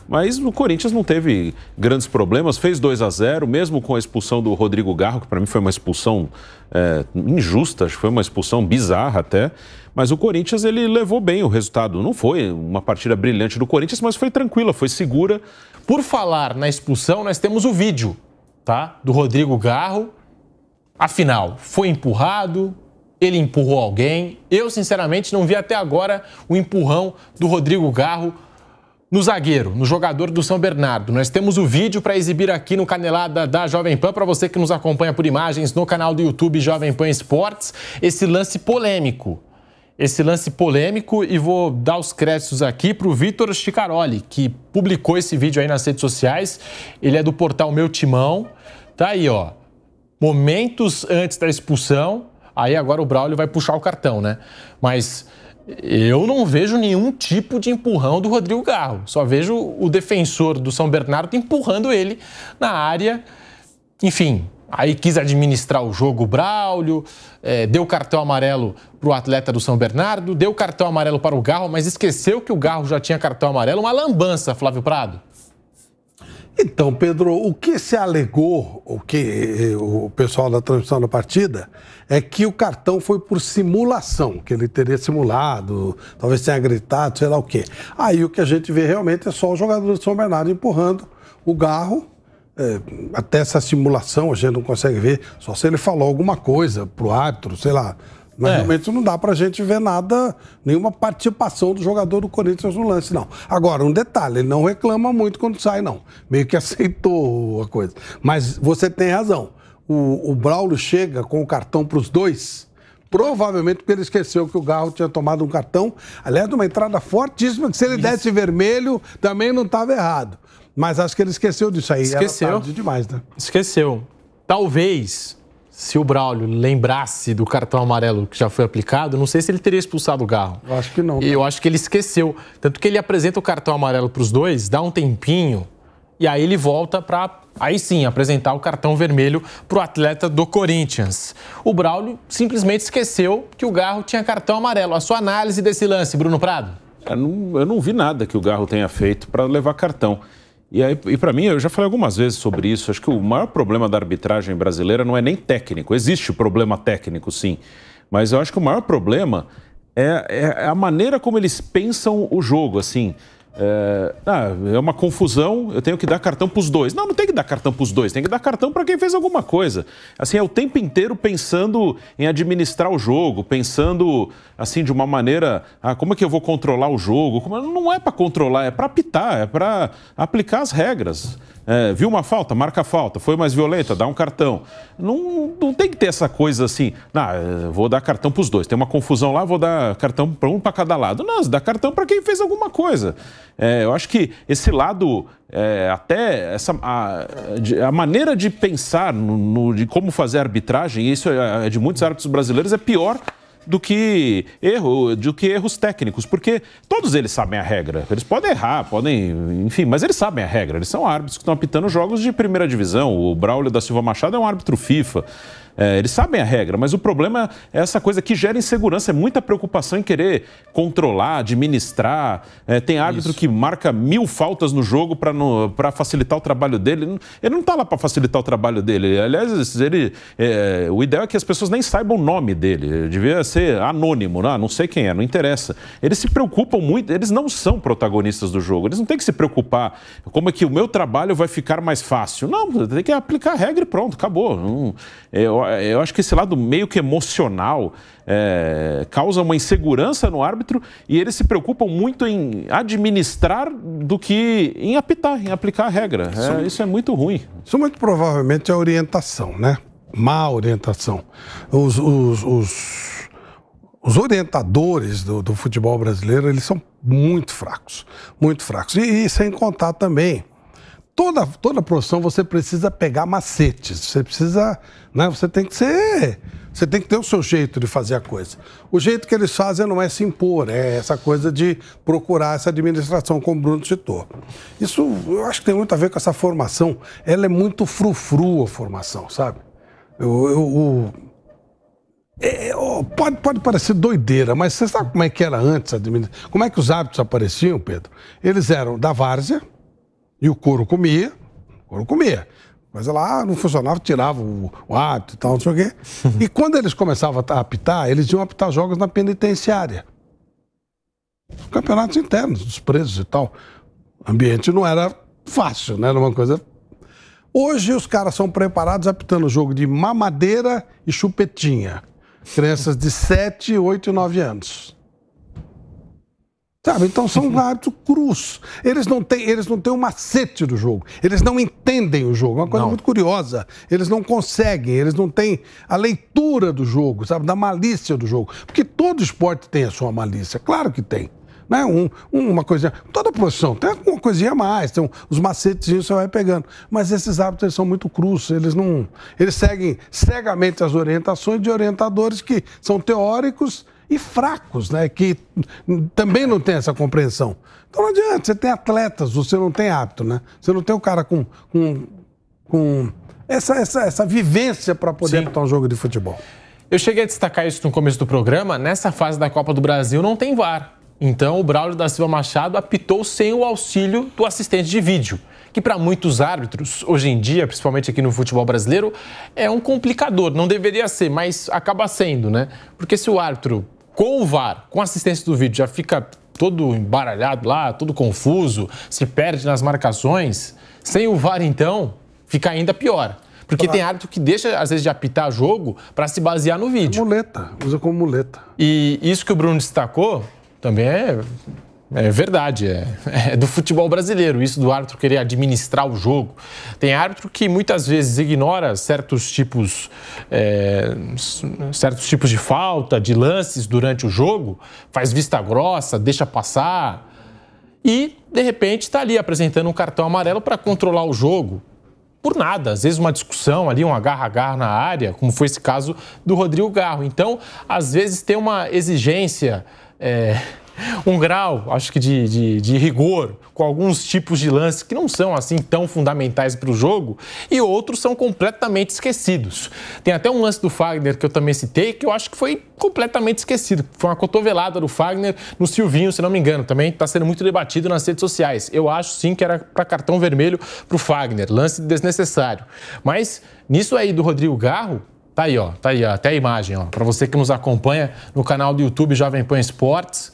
Mas o Corinthians não teve grandes problemas, fez 2-0, mesmo com a expulsão do Rodrigo Garro, que para mim foi uma expulsão injusta, acho que foi uma expulsão bizarra até. Mas o Corinthians, ele levou bem o resultado. Não foi uma partida brilhante do Corinthians, mas foi tranquila, foi segura. Por falar na expulsão, nós temos o vídeo, tá? Do Rodrigo Garro. Afinal, foi empurrado, ele empurrou alguém. Eu, sinceramente, não vi até agora o empurrão do Rodrigo Garro no zagueiro, no jogador do São Bernardo. Nós temos o vídeo para exibir aqui no Canelada da Jovem Pan, para você que nos acompanha por imagens no canal do YouTube Jovem Pan Esportes, esse lance polêmico. E vou dar os créditos aqui para o Vitor Chicaroli, que publicou esse vídeo aí nas redes sociais. Ele é do portal Meu Timão. Tá aí, ó. Momentos antes da expulsão. Aí agora o Braulio vai puxar o cartão, né? Mas eu não vejo nenhum tipo de empurrão do Rodrigo Garro. Só vejo o defensor do São Bernardo empurrando ele na área. Enfim, aí quis administrar o jogo o Braulio, deu cartão amarelo para o atleta do São Bernardo, deu cartão amarelo para o Garro, mas esqueceu que o Garro já tinha cartão amarelo. Uma lambança, Flávio Prado. Então, Pedro, o que se alegou, o que o pessoal da transmissão da partida, é que o cartão foi por simulação, que ele teria simulado, talvez tenha gritado, sei lá o quê. Aí o que a gente vê realmente é só o jogador de São Bernardo empurrando o Garro. Até essa simulação a gente não consegue ver, só se ele falou alguma coisa pro árbitro, sei lá. Mas realmente não dá pra gente ver nada, nenhuma participação do jogador do Corinthians no lance, não. Agora, um detalhe, ele não reclama muito quando sai, não. Meio que aceitou a coisa. Mas você tem razão. O Braulio chega com o cartão pros dois, provavelmente porque ele esqueceu que o Garro tinha tomado um cartão. Aliás, uma entrada fortíssima, que se ele desse vermelho, também não estava errado. Mas acho que ele esqueceu disso aí. Esqueceu. Era tarde demais, né? Esqueceu. Talvez, se o Braulio lembrasse do cartão amarelo que já foi aplicado, não sei se ele teria expulsado o Garro. Eu acho que não. Eu acho que ele esqueceu. Tanto que ele apresenta o cartão amarelo para os dois, dá um tempinho, e aí ele volta para, aí sim, apresentar o cartão vermelho para o atleta do Corinthians. O Braulio simplesmente esqueceu que o Garro tinha cartão amarelo. A sua análise desse lance, Bruno Prado? Eu não vi nada que o Garro tenha feito para levar cartão. E para mim, eu já falei algumas vezes sobre isso, acho que o maior problema da arbitragem brasileira não é nem técnico. Existe o problema técnico, sim. Mas eu acho que o maior problema é a maneira como eles pensam o jogo, assim. É uma confusão, eu tenho que dar cartão para os dois. Não tem que dar cartão para os dois, tem que dar cartão para quem fez alguma coisa. Assim, é o tempo inteiro pensando em administrar o jogo, pensando assim de uma maneira, como é que eu vou controlar o jogo? Não é para controlar, é para apitar, é para aplicar as regras. Viu uma falta, marca a falta, foi mais violenta, dá um cartão. Não tem que ter essa coisa assim, vou dar cartão para os dois. Tem uma confusão lá, vou dar cartão para um para cada lado. Não, você dá cartão para quem fez alguma coisa. Eu acho que esse lado, até a maneira de pensar de como fazer a arbitragem, isso é de muitos árbitros brasileiros, é pior do que erros técnicos, porque todos eles sabem a regra. Eles podem errar, enfim, mas eles sabem a regra. Eles são árbitros que estão apitando jogos de primeira divisão. O Braulio da Silva Machado é um árbitro FIFA. Eles sabem a regra, mas o problema é essa coisa que gera insegurança, é muita preocupação em querer controlar, administrar. Tem árbitro que marca 1000 faltas no jogo para facilitar o trabalho dele. Ele não está lá para facilitar o trabalho dele. Aliás, o ideal é que as pessoas nem saibam o nome dele. Devia ser anônimo, não sei quem é, não interessa. Eles se preocupam muito, eles não são protagonistas do jogo. Eles não têm que se preocupar como é que o meu trabalho vai ficar mais fácil. Não, tem que aplicar a regra e pronto, acabou. Eu acho que esse lado meio que emocional causa uma insegurança no árbitro e eles se preocupam muito em administrar do que em apitar, em aplicar a regra. Isso é muito ruim. Isso muito provavelmente é orientação, né? Má orientação. Os orientadores do futebol brasileiro, eles são muito fracos, muito fracos. E sem contar também, toda profissão você precisa pegar macetes, você precisa, né, você tem que ter o seu jeito de fazer a coisa. O jeito que eles fazem não é se impor, é essa coisa de procurar essa administração, como o Bruno citou. Isso eu acho que tem muito a ver com essa formação, ela é muito frufru a formação, sabe? Pode parecer doideira, mas você sabe como é que era antes? Como é que os árbitros apareciam, Pedro? Eles eram da várzea, E o couro comia. Mas lá não funcionava, tirava o árbitro e tal, não sei o quê. E quando eles começavam a apitar, eles iam apitar jogos na penitenciária. Campeonatos internos, dos presos e tal. O ambiente não era fácil, né? Era uma coisa... Hoje os caras são preparados apitando jogo de mamadeira e chupetinha. Crianças de 7, 8 e 9 anos. Sabe? Então são árbitros crus. Eles não têm um macete do jogo. Eles não entendem o jogo. É uma coisa muito curiosa. Eles não conseguem, eles não têm a leitura do jogo, sabe? Da malícia do jogo. Porque todo esporte tem a sua malícia. Claro que tem. Né? Uma coisinha. Toda profissão tem uma coisinha a mais, tem os macetezinhos que você vai pegando. Mas esses árbitros eles são muito crus. Eles seguem cegamente as orientações de orientadores que são teóricos e fracos, né? Que também não tem essa compreensão. Então não adianta, você tem atletas, você não tem árbitro, né? Você não tem o cara com essa vivência para poder apitar um jogo de futebol. Eu cheguei a destacar isso no começo do programa. Nessa fase da Copa do Brasil não tem VAR. Então o Braulio da Silva Machado apitou sem o auxílio do assistente de vídeo, que para muitos árbitros, hoje em dia, principalmente aqui no futebol brasileiro, é um complicador. Não deveria ser, mas acaba sendo, né? Porque se o árbitro, com o VAR, com a assistência do vídeo, já fica todo embaralhado lá, todo confuso, se perde nas marcações, sem o VAR, então, fica ainda pior. Porque tem árbitro que deixa, às vezes, de apitar jogo para se basear no vídeo. Muleta, usa como muleta. E isso que o Bruno destacou também é verdade, é do futebol brasileiro, isso do árbitro querer administrar o jogo. Tem árbitro que muitas vezes ignora certos tipos de falta, de lances durante o jogo, faz vista grossa, deixa passar e, de repente, está ali apresentando um cartão amarelo para controlar o jogo. Por nada, às vezes uma discussão ali, um agarra-agarra na área, como foi esse caso do Rodrigo Garro. Então, às vezes tem uma exigência... um grau, acho que de rigor, com alguns tipos de lances que não são assim tão fundamentais para o jogo e outros são completamente esquecidos. Tem até um lance do Fagner que eu também citei que eu acho que foi completamente esquecido. Foi uma cotovelada do Fagner no Silvinho, se não me engano. Também está sendo muito debatido nas redes sociais. Eu acho sim que era para cartão vermelho para o Fagner, lance desnecessário. Mas nisso aí do Rodrigo Garro, tá aí, até a imagem, ó, para você que nos acompanha no canal do YouTube Jovem Pan Esportes.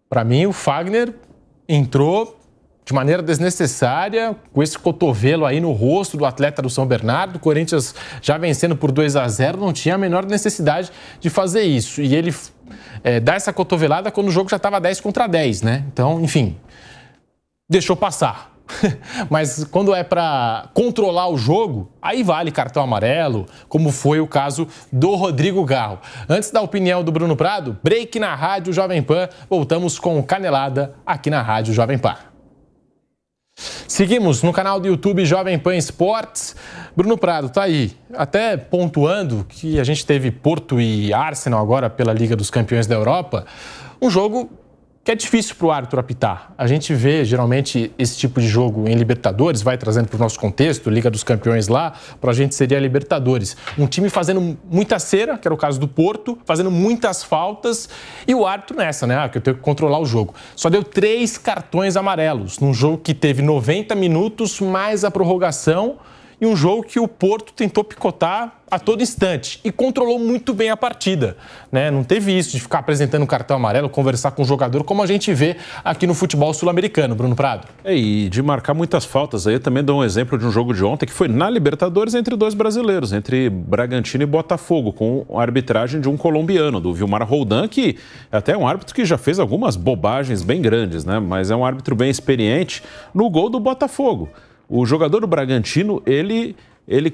Para mim, o Fagner entrou de maneira desnecessária, com esse cotovelo aí no rosto do atleta do São Bernardo. O Corinthians já vencendo por 2-0, não tinha a menor necessidade de fazer isso. E ele dá essa cotovelada quando o jogo já estava 10-10, né? Então, enfim, deixou passar. Mas quando é para controlar o jogo, aí vale cartão amarelo, como foi o caso do Rodrigo Garro. Antes da opinião do Bruno Prado, break na Rádio Jovem Pan, voltamos com Canelada aqui na Rádio Jovem Pan. Seguimos no canal do YouTube Jovem Pan Esportes. Bruno Prado tá aí, até pontuando que a gente teve Porto e Arsenal agora pela Liga dos Campeões da Europa, um jogo que é difícil para o árbitro apitar. A gente vê, geralmente, esse tipo de jogo em Libertadores, vai trazendo para o nosso contexto, Liga dos Campeões lá, para a gente seria Libertadores. Um time fazendo muita cera, que era o caso do Porto, fazendo muitas faltas, e o árbitro nessa, né? Que eu tenho que controlar o jogo. Só deu 3 cartões amarelos, num jogo que teve 90 minutos, mais a prorrogação, e um jogo que o Porto tentou picotar a todo instante e controlou muito bem a partida, né? Não teve isso de ficar apresentando um cartão amarelo, conversar com o jogador, como a gente vê aqui no futebol sul-americano, Bruno Prado. E de marcar muitas faltas aí, eu também dou um exemplo de um jogo de ontem que foi na Libertadores entre 2 brasileiros, entre Bragantino e Botafogo, com a arbitragem de um colombiano, do Vilmar Roldan, que é até um árbitro que já fez algumas bobagens bem grandes, né? Mas é um árbitro bem experiente no gol do Botafogo. O jogador do Bragantino, ele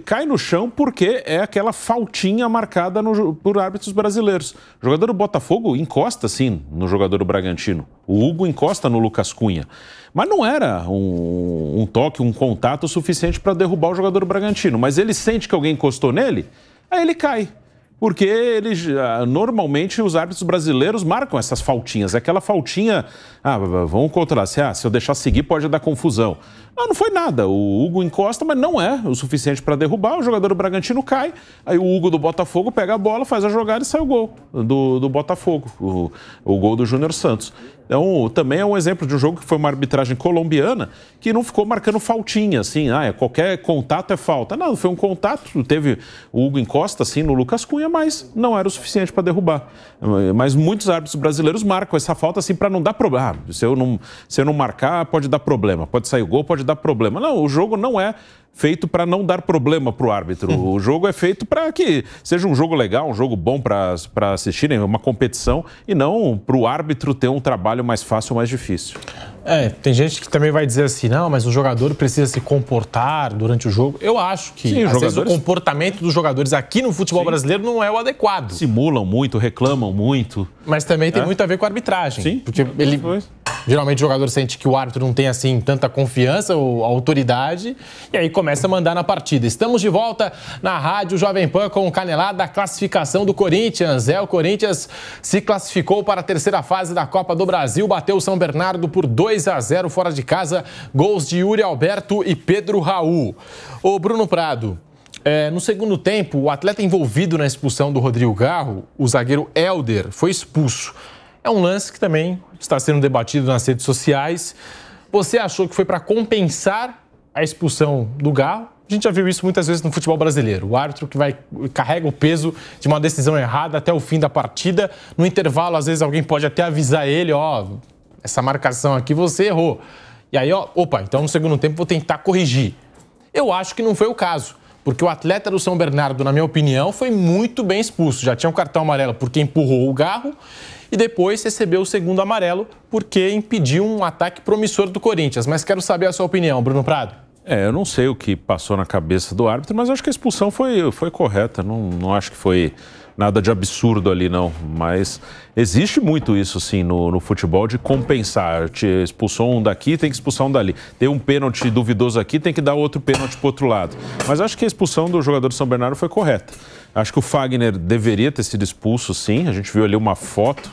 cai no chão porque é aquela faltinha marcada por árbitros brasileiros. O jogador do Botafogo encosta, sim, no jogador do Bragantino. O Hugo encosta no Lucas Cunha. Mas não era um toque, um contato suficiente para derrubar o jogador do Bragantino. Mas ele sente que alguém encostou nele, aí ele cai. Porque normalmente os árbitros brasileiros marcam essas faltinhas. Aquela faltinha, vamos controlar. Se eu deixar seguir pode dar confusão. Não foi nada. O Hugo encosta, mas não é o suficiente para derrubar. O jogador do Bragantino cai. Aí o Hugo do Botafogo pega a bola, faz a jogada e sai o gol do Botafogo. O gol do Júnior Santos. Então, também é um exemplo de um jogo que foi uma arbitragem colombiana que não ficou marcando faltinha, assim, qualquer contato é falta. Não, foi um contato, teve o Hugo encosta, assim, no Lucas Cunha, mas não era o suficiente para derrubar. Mas muitos árbitros brasileiros marcam essa falta, assim, para não dar problema. Se eu não marcar, pode dar problema. Pode sair o gol, pode dar problema. Não, o jogo não é feito para não dar problema para o árbitro. O jogo é feito para que seja um jogo legal, um jogo bom para assistirem, uma competição, e não para o árbitro ter um trabalho mais fácil ou mais difícil. Tem gente que também vai dizer assim, não, mas o jogador precisa se comportar durante o jogo. Eu acho que, sim, às vezes, o comportamento dos jogadores aqui no futebol brasileiro não é o adequado. Simulam muito, reclamam muito. Mas também tem muito a ver com a arbitragem. Sim, porque geralmente o jogador sente que o árbitro não tem, assim, tanta confiança ou autoridade, e aí começa a mandar na partida. Estamos de volta na Rádio Jovem Pan com o Canelada, a classificação do Corinthians. O Corinthians se classificou para a terceira fase da Copa do Brasil, bateu o São Bernardo por 2-0 fora de casa, gols de Yuri Alberto e Pedro Raul. Ô Bruno Prado, no segundo tempo, o atleta envolvido na expulsão do Rodrigo Garro, o zagueiro Helder, foi expulso. É um lance que também está sendo debatido nas redes sociais. Você achou que foi para compensar a expulsão do Garro? A gente já viu isso muitas vezes no futebol brasileiro. O árbitro que carrega o peso de uma decisão errada até o fim da partida. No intervalo, às vezes, alguém pode até avisar ele, essa marcação aqui você errou. E aí, então no segundo tempo vou tentar corrigir. Eu acho que não foi o caso, porque o atleta do São Bernardo, na minha opinião, foi muito bem expulso. Já tinha um cartão amarelo porque empurrou o Garro e depois recebeu o segundo amarelo porque impediu um ataque promissor do Corinthians. Mas quero saber a sua opinião, Bruno Prado. Eu não sei o que passou na cabeça do árbitro, mas acho que a expulsão foi correta. Não acho que foi nada de absurdo ali, não. Mas existe muito isso, sim, no futebol, de compensar. Te expulsou um daqui, tem que expulsar um dali. Tem um pênalti duvidoso aqui, tem que dar outro pênalti pro outro lado. Mas acho que a expulsão do jogador de São Bernardo foi correta. Acho que o Fagner deveria ter sido expulso, sim. A gente viu ali uma foto,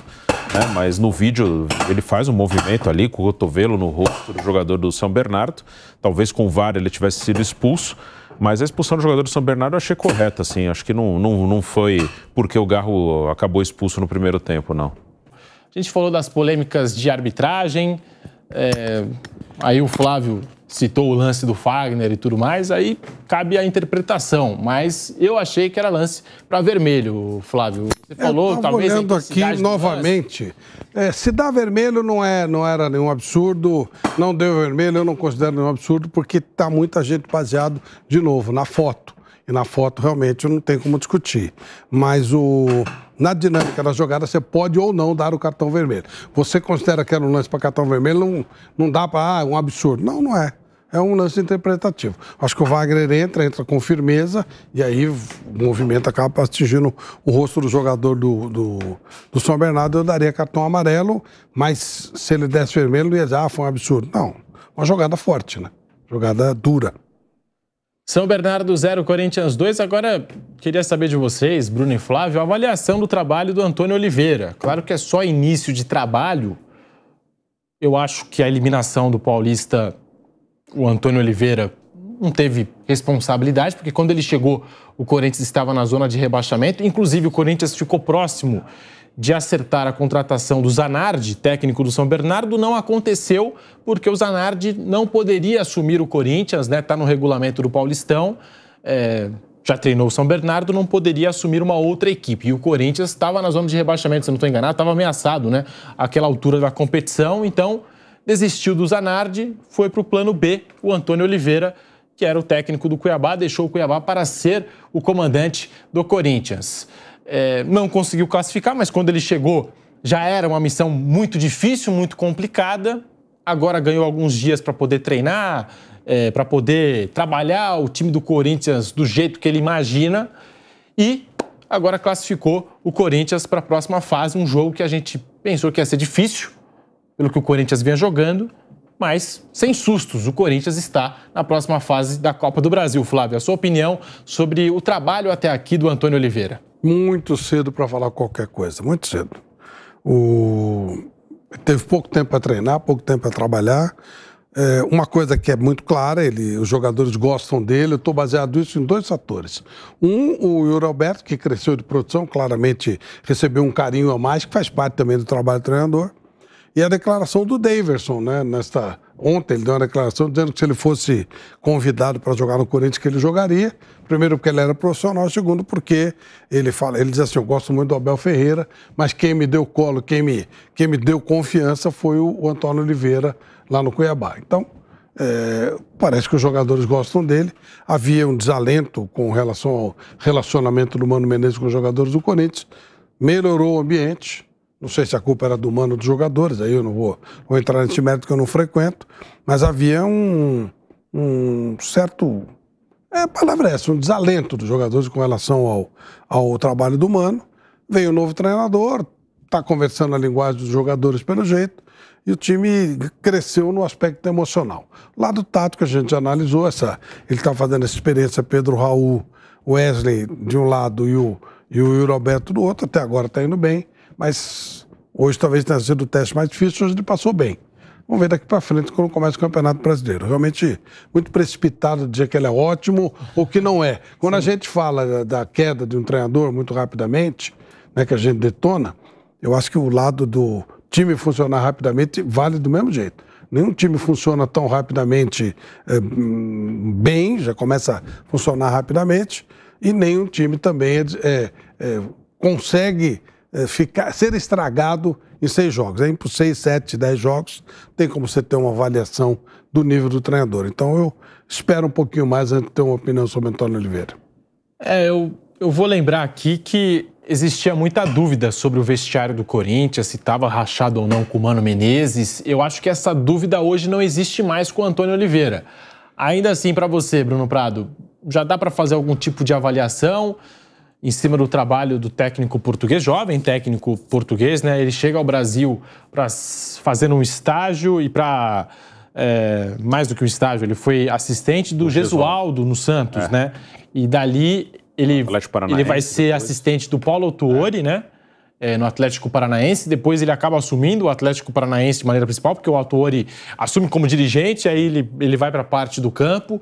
mas no vídeo ele faz um movimento ali com o cotovelo no rosto do jogador do São Bernardo. Talvez com o VAR ele tivesse sido expulso. Mas a expulsão do jogador do São Bernardo eu achei correta, assim. Acho que não foi porque o Garro acabou expulso no primeiro tempo, não. A gente falou das polêmicas de arbitragem, aí o Flávio citou o lance do Fagner e tudo mais, aí cabe a interpretação. Mas eu achei que era lance para vermelho, Flávio. Você falou, talvez... olhando aqui novamente, se dá vermelho não era nenhum absurdo, não deu vermelho, eu não considero nenhum absurdo, porque está muita gente baseado, de novo, na foto. E na foto, realmente, não tem como discutir. Mas na dinâmica da jogada, você pode ou não dar o cartão vermelho. Você considera que era um lance para cartão vermelho, não dá para, um absurdo. Não é. É um lance interpretativo. Acho que o Wagner entra com firmeza e aí o movimento acaba atingindo o rosto do jogador do São Bernardo. Eu daria cartão amarelo, mas se ele desse vermelho, não ia dizer, foi um absurdo. Não, uma jogada forte, né? Jogada dura. São Bernardo 0, Corinthians 2. Agora, queria saber de vocês, Bruno e Flávio, a avaliação do trabalho do Antônio Oliveira. Claro que é só início de trabalho. Eu acho que a eliminação do Paulista, o Antônio Oliveira não teve responsabilidade, porque quando ele chegou, o Corinthians estava na zona de rebaixamento. Inclusive, o Corinthians ficou próximo de acertar a contratação do Zanardi, técnico do São Bernardo. Não aconteceu porque o Zanardi não poderia assumir o Corinthians, né? Está no regulamento do Paulistão, já treinou o São Bernardo, não poderia assumir uma outra equipe. E o Corinthians estava na zona de rebaixamento, se não estou enganado, estava ameaçado, né? Àquela altura da competição, então desistiu do Zanardi, foi para o plano B, o Antônio Oliveira, que era o técnico do Cuiabá, deixou o Cuiabá para ser o comandante do Corinthians. Não conseguiu classificar, mas quando ele chegou já era uma missão muito difícil, muito complicada. Agora ganhou alguns dias para poder treinar, para poder trabalhar o time do Corinthians do jeito que ele imagina e agora classificou o Corinthians para a próxima fase, um jogo que a gente pensou que ia ser difícil, pelo que o Corinthians vinha jogando, mas sem sustos, o Corinthians está na próxima fase da Copa do Brasil. Flávio, a sua opinião sobre o trabalho até aqui do Antônio Oliveira? Muito cedo para falar qualquer coisa, muito cedo. Teve pouco tempo para treinar, pouco tempo para trabalhar. Uma coisa que é muito clara, os jogadores gostam dele, eu estou baseado nisso em dois fatores. O Yuri Alberto, que cresceu de produção, claramente recebeu um carinho a mais, que faz parte também do trabalho do treinador. E a declaração do Daverson, né? Ontem ele deu uma declaração dizendo que se ele fosse convidado para jogar no Corinthians, que ele jogaria. Primeiro porque ele era profissional, segundo porque ele diz assim, eu gosto muito do Abel Ferreira, mas quem me deu colo, quem me deu confiança foi o Antônio Oliveira lá no Cuiabá. Então, parece que os jogadores gostam dele. Havia um desalento com relação ao relacionamento do Mano Menezes com os jogadores do Corinthians. Melhorou o ambiente. Não sei se a culpa era do Mano dos jogadores, aí eu não vou entrar nesse mérito que eu não frequento, mas havia um certo, a palavra é essa, um desalento dos jogadores com relação ao trabalho do Mano. Veio um novo treinador, está conversando a linguagem dos jogadores pelo jeito, e o time cresceu no aspecto emocional. Lado tático, a gente já analisou, ele está fazendo essa experiência, Pedro Raul, Wesley de um lado e o Yuri Alberto do outro, até agora está indo bem. Mas hoje talvez tenha sido o teste mais difícil, hoje ele passou bem. Vamos ver daqui para frente quando começa o Campeonato Brasileiro. Realmente muito precipitado dizer que ele é ótimo ou que não é. Quando a gente fala da queda de um treinador muito rapidamente, né, que a gente detona, eu acho que o lado do time funcionar rapidamente vale do mesmo jeito. Nenhum time funciona tão rapidamente bem, já começa a funcionar rapidamente, e nenhum time também consegue ser estragado em 6 jogos. Por 6, 7, 10 jogos, tem como você ter uma avaliação do nível do treinador. Então eu espero um pouquinho mais antes de ter uma opinião sobre Antônio Oliveira. Eu vou lembrar aqui que existia muita dúvida sobre o vestiário do Corinthians, se estava rachado ou não com o Mano Menezes. Eu acho que essa dúvida hoje não existe mais com o Antônio Oliveira. Ainda assim, para você, Bruno Prado, já dá para fazer algum tipo de avaliação em cima do trabalho do técnico português, jovem técnico português, né? Ele chega ao Brasil para fazer um estágio e para, mais do que um estágio, ele foi assistente do Gesualdo no Santos, né? E dali ele vai ser assistente do Paulo Autuori, né? No Atlético Paranaense, depois ele acaba assumindo o Atlético Paranaense de maneira principal, porque o Autuori assume como dirigente, aí ele vai para a parte do campo.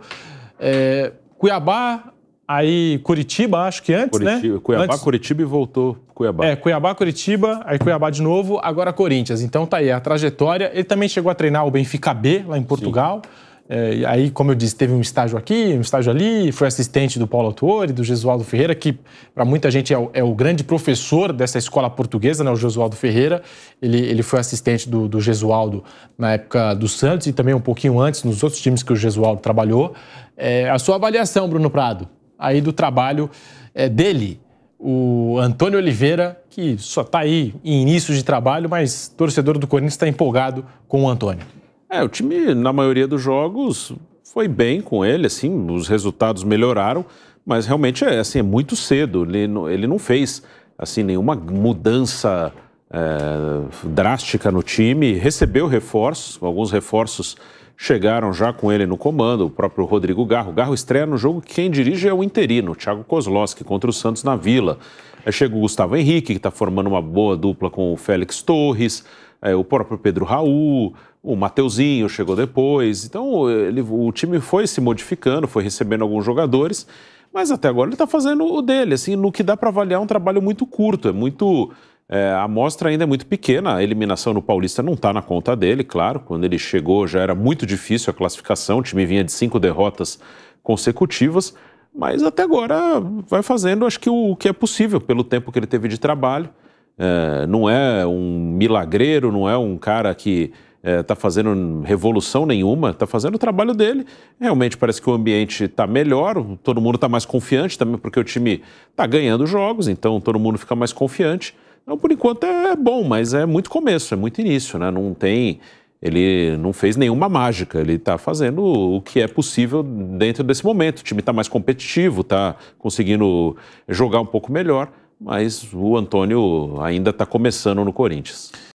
Cuiabá, aí Curitiba, acho que antes, né? Cuiabá, Curitiba e voltou Cuiabá. Cuiabá, Curitiba, aí Cuiabá de novo, agora Corinthians. Então tá aí a trajetória. Ele também chegou a treinar o Benfica B, lá em Portugal. Aí, como eu disse, teve um estágio aqui, um estágio ali, foi assistente do Paulo Autuori, do Gesualdo Ferreira, que para muita gente é o grande professor dessa escola portuguesa, né, o Gesualdo Ferreira. Ele foi assistente do Gesualdo na época do Santos e também um pouquinho antes nos outros times que o Gesualdo trabalhou. A sua avaliação, Bruno Prado, aí do trabalho dele, o Antônio Oliveira, que só está aí em início de trabalho, mas torcedor do Corinthians está empolgado com o Antônio. O time, na maioria dos jogos, foi bem com ele, assim, os resultados melhoraram, mas realmente é muito cedo. Ele não fez assim, nenhuma mudança drástica no time, recebeu reforços, alguns reforços chegaram já com ele no comando, o próprio Rodrigo Garro. O Garro estreia no jogo que quem dirige é o interino, o Thiago Kozlowski, contra o Santos na Vila. Aí chega o Gustavo Henrique, que está formando uma boa dupla com o Félix Torres, o próprio Pedro Raul, o Mateuzinho chegou depois. Então o time foi se modificando, foi recebendo alguns jogadores, mas até agora ele está fazendo o dele, assim, no que dá para avaliar um trabalho muito curto, a amostra ainda é muito pequena, a eliminação no Paulista não está na conta dele, claro. Quando ele chegou já era muito difícil a classificação, o time vinha de 5 derrotas consecutivas, mas até agora vai fazendo, acho que o que é possível pelo tempo que ele teve de trabalho. Não é um milagreiro, não é um cara que está fazendo revolução nenhuma, está fazendo o trabalho dele. Realmente parece que o ambiente está melhor, todo mundo está mais confiante também, porque o time está ganhando jogos, então todo mundo fica mais confiante. Então, por enquanto é bom, mas é muito começo, é muito início, né? Ele não fez nenhuma mágica, ele está fazendo o que é possível dentro desse momento. O time está mais competitivo, está conseguindo jogar um pouco melhor, mas o Antônio ainda está começando no Corinthians.